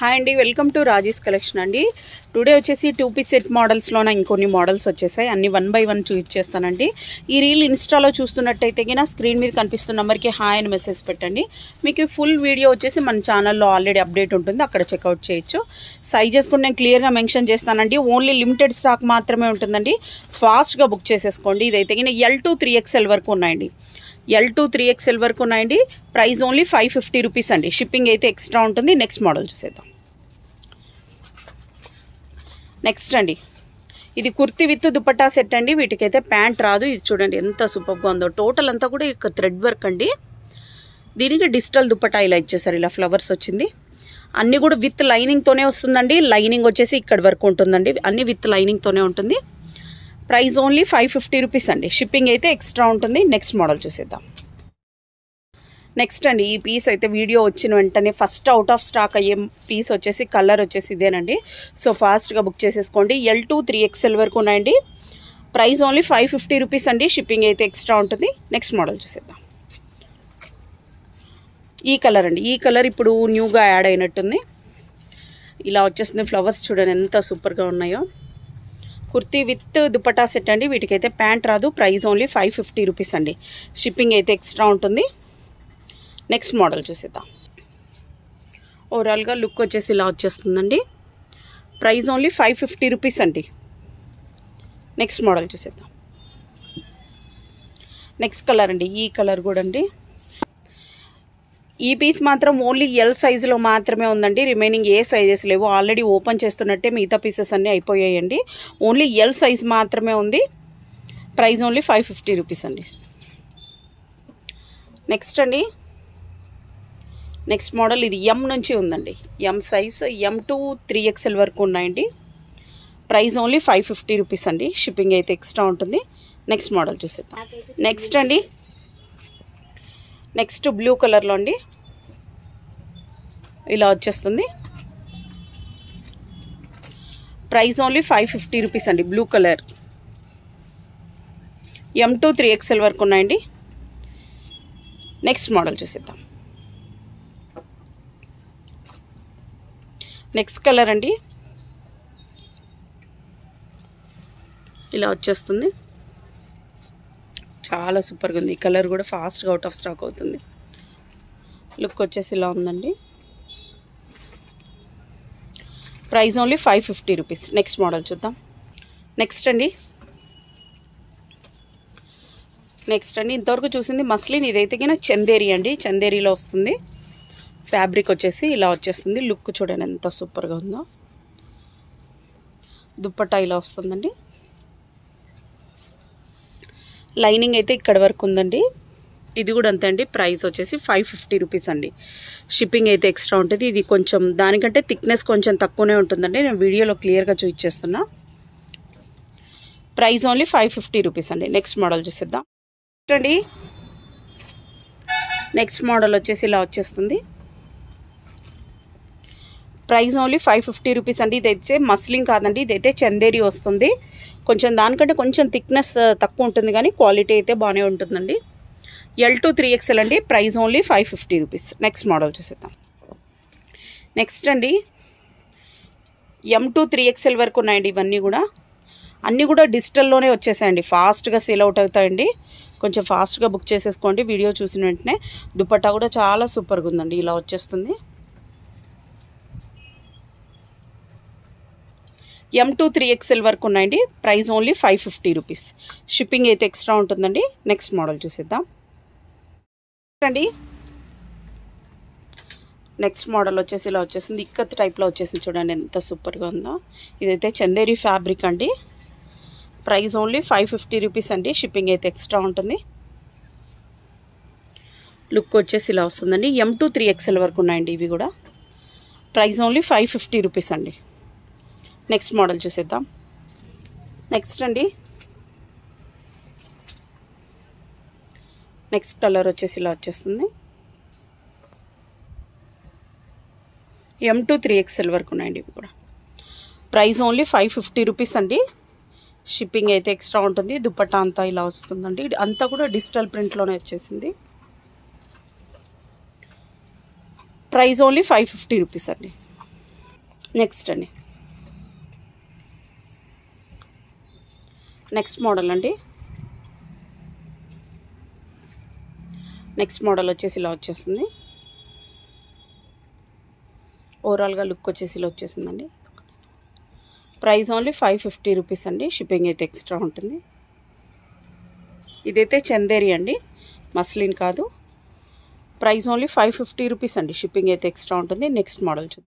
Hi అండి, welcome to Raji's collection అండి. Today వచ్చేసి 2 పీస్ సెట్ మోడల్స్లోన ఇంకొన్ని మోడల్స్ వచ్చేసాయి. అన్ని 1 by 1 చూపించేస్తానండి. ఈ రీల్ ఇన్స్టాలో చూస్తున్నట్టయితే కినా స్క్రీన్ మీద కనిపిస్తున్న నెంబర్కి హాయ్ అని మెసేజ్ పెట్టండి. మీకు ఫుల్ వీడియో వచ్చేసి మన ఛానల్లో ఆల్రెడీ అప్డేట్ ఉంటుంది, అక్కడ చెక్అవుట్ చేయొచ్చు. సైజెస్ కూడా నేను క్లియర్గా మెన్షన్ చేస్తానండి. ఓన్లీ లిమిటెడ్ స్టాక్ మాత్రమే ఉంటుందండి. ఫాస్ట్గా బుక్ చేసేసుకోండి. ఇదైతే కినా L to 3XL వరకు ఉన్నాయండి. L to 3XL వరకు ఉన్నాయండి. ప్రైస్ ఓన్లీ 550 రూపీస్ అండి. షిప్పింగ్ అయితే ఎక్స్ట్రా ఉంటుంది. నెక్స్ట్ మోడల్ చూసేద్దాం. నెక్స్ట్ అండి, ఇది కుర్తీ విత్ దుపట్టా సెట్ అండి. వీటికైతే ప్యాంట్ రాదు. ఇది చూడండి ఎంత సూపర్గా ఉందో. టోటల్ అంతా కూడా ఇక థ్రెడ్ వర్క్ అండి. దీనికి డిజిటల్ దుపట్టా ఇలా ఇచ్చేసారు, ఇలా ఫ్లవర్స్ వచ్చింది. అన్నీ కూడా విత్ లైనింగ్తోనే వస్తుందండి. లైనింగ్ వచ్చేసి ఇక్కడ వరకు ఉంటుందండి. అన్నీ విత్ లైనింగ్తోనే ఉంటుంది. ప్రైస్ ఓన్లీ 550 రూపీస్ అండి. షిప్పింగ్ అయితే ఎక్స్ట్రా ఉంటుంది. నెక్స్ట్ మోడల్ చూసేద్దాం. నెక్స్ట్ అండి, ఈ పీస్ అయితే వీడియో వచ్చిన వెంటనే ఫస్ట్ అవుట్ ఆఫ్ స్టాక్ అయ్యే పీస్ వచ్చేసి కలర్ వచ్చేసి ఇదేనండి. సో ఫాస్ట్గా బుక్ చేసేసుకోండి. L to 3XL వరకు ఉన్నాయండి. ప్రైస్ ఓన్లీ 550 రూపీస్ అండి. షిప్పింగ్ అయితే ఎక్స్ట్రా ఉంటుంది. నెక్స్ట్ మోడల్ చూసేద్దాం. ఈ కలర్ అండి, ఈ కలర్ ఇప్పుడు న్యూగా యాడ్ అయినట్టుంది. ఇలా వచ్చేస్తుంది. ఫ్లవర్స్ చూడండి ఎంత సూపర్గా ఉన్నాయో. కుర్తీ విత్ దుపట్టా సెట్ అండి. వీటికైతే ప్యాంట్ రాదు. ప్రైస్ ఓన్లీ 550 రూపీస్ అండి. షిప్పింగ్ అయితే ఎక్స్ట్రా ఉంటుంది. నెక్స్ట్ మోడల్ చూసేద్దాం. ఓవరాల్గా లుక్ వచ్చేసి ఇలా వచ్చేస్తుందండి. ప్రైస్ ఓన్లీ 550 రూపీస్ అండి. నెక్స్ట్ మోడల్ చూసేద్దాం. నెక్స్ట్ కలర్ అండి, ఈ కలర్ కూడా అండి. ఈ పీస్ మాత్రం ఓన్లీ L సైజులో మాత్రమే ఉందండి. రిమైనింగ్ ఏ సైజెస్ లేవు. ఆల్రెడీ ఓపెన్ చేస్తున్నట్టే మిగతా పీసెస్ అన్నీ అయిపోయాయండి. ఓన్లీ L సైజ్ మాత్రమే ఉంది. ప్రైస్ ఓన్లీ 550 రూపీస్ అండి. నెక్స్ట్ అండి, నెక్స్ట్ మోడల్ ఇది M నుంచి ఉందండి. M size M to 3XL వరకు ఉన్నాయండి. ప్రైస్ ఓన్లీ 550 రూపీస్ అండి. షిప్పింగ్ అయితే ఎక్స్ట్రా ఉంటుంది. నెక్స్ట్ మోడల్ చూసేద్దాం. నెక్స్ట్ అండి, నెక్స్ట్ బ్లూ కలర్లో అండి. ఇలా వచ్చేస్తుంది. ప్రైస్ ఓన్లీ 550 రూపీస్ అండి. Blue colour M to 3XL వరకు ఉన్నాయండి. నెక్స్ట్ మోడల్ చూసేద్దాం. నెక్స్ట్ కలర్ అండి, ఇలా వచ్చేస్తుంది. చాలా సూపర్గా ఉంది. ఈ కలర్ కూడా ఫాస్ట్గా అవుట్ ఆఫ్ స్టాక్ అవుతుంది. లుక్ వచ్చేసి ఇలా ఉందండి. Price only 550 rupees. Next model చూద్దాం. నెక్స్ట్ అండి, ఇంతవరకు చూసింది మస్లిన్. ఇదైతే కింద చందేరి అండి. చందేరిలో వస్తుంది. ఫ్యాబ్రిక్ వచ్చేసి ఇలా వచ్చేస్తుంది. లుక్ చూడండి ఎంత సూపర్గా ఉందో. దుప్పట్టా ఇలా వస్తుందండి. లైనింగ్ అయితే ఇక్కడ వరకు ఉందండి. ఇది కూడా అంతే అండి. ప్రైస్ వచ్చేసి 550 రూపీస్ అండి. షిప్పింగ్ అయితే ఎక్స్ట్రా ఉంటుంది. ఇది కొంచెం దానికంటే థిక్నెస్ కొంచెం తక్కువనే ఉంటుందండి. నేను వీడియోలో క్లియర్గా చూపించేస్తున్నా. ప్రైస్ ఓన్లీ 550 రూపీస్ అండి. నెక్స్ట్ మోడల్ చూసేద్దాం అండి. నెక్స్ట్ మోడల్ వచ్చేసి ఇలా వచ్చేస్తుంది. ప్రైస్ ఓన్లీ 550 రూపీస్ అండి. ఇదైతే మస్లిన్ కాదండి, ఇదైతే చందేరి వస్తుంది. కొంచెం దానికంటే కొంచెం థిక్నెస్ తక్కువ ఉంటుంది, కానీ క్వాలిటీ అయితే బాగానే ఉంటుందండి. L to 3XL అండి. Price only 550 rupees. Next model చూసేద్దాం. నెక్స్ట్ అండి, M to 3XL వరకు ఉన్నాయండి. ఇవన్నీ కూడా అన్నీ కూడా డిజిటల్లోనే వచ్చేసాయండి. ఫాస్ట్గా సేల్ అవుట్ అవుతాయండి. కొంచెం ఫాస్ట్గా బుక్ చేసేసుకోండి. వీడియో చూసిన వెంటనే. దుపట్టా కూడా చాలా సూపర్గా ఉందండి. ఇలా వచ్చేస్తుంది. M to 3XL వరకు ఉన్నాయండి. Price only 550 rupees. షిప్పింగ్ అయితే ఎక్స్ట్రా ఉంటుందండి. నెక్స్ట్ మోడల్ చూసేద్దాం అండి. నెక్స్ట్ మోడల్ వచ్చేసి ఇలా వచ్చేసింది. ఇక్కత్ టైప్లో వచ్చేసింది. చూడండి ఎంత సూపర్గా ఉందో. ఇదైతే చందేరి ఫ్యాబ్రిక్ అండి. ప్రైస్ ఓన్లీ 550 రూపీస్ అండి. షిప్పింగ్ అయితే ఎక్స్ట్రా ఉంటుంది. లుక్ వచ్చేసి ఇలా వస్తుందండి. M to 3XL వరకు ఉన్నాయండి. ఇవి కూడా ప్రైస్ ఓన్లీ 550 రూపీస్ అండి. నెక్స్ట్ మోడల్ చూసేద్దాం. నెక్స్ట్ అండి, నెక్స్ట్ కలర్ వచ్చేసి ఇలా వచ్చేస్తుంది. M to 3XL వరకు ఉన్నాయండి. ఇవి కూడా ప్రైస్ ఓన్లీ 550 రూపీస్ అండి. షిప్పింగ్ అయితే ఎక్స్ట్రా ఉంటుంది. దుపట్టా అంతా ఇలా వస్తుందండి. అంతా కూడా డిజిటల్ ప్రింట్లోనే వచ్చేసింది. ప్రైస్ ఓన్లీ 550 రూపీస్ అండి. నెక్స్ట్ అండి, నెక్స్ట్ మోడల్ అండి. నెక్స్ట్ మోడల్ వచ్చేసి ఇలా వచ్చేస్తుంది. ఓవరాల్గా లుక్ వచ్చేసి ఇలా వచ్చేసిందండి. ప్రైస్ ఓన్లీ 550 రూపీస్ అండి. షిప్పింగ్ అయితే ఎక్స్ట్రా ఉంటుంది. ఇదైతే చందేరి అండి, మస్లిన్ కాదు. ప్రైస్ ఓన్లీ 550 రూపీస్ అండి. షిప్పింగ్ అయితే ఎక్స్ట్రా ఉంటుంది. నెక్స్ట్ మోడల్ చూద్దాం.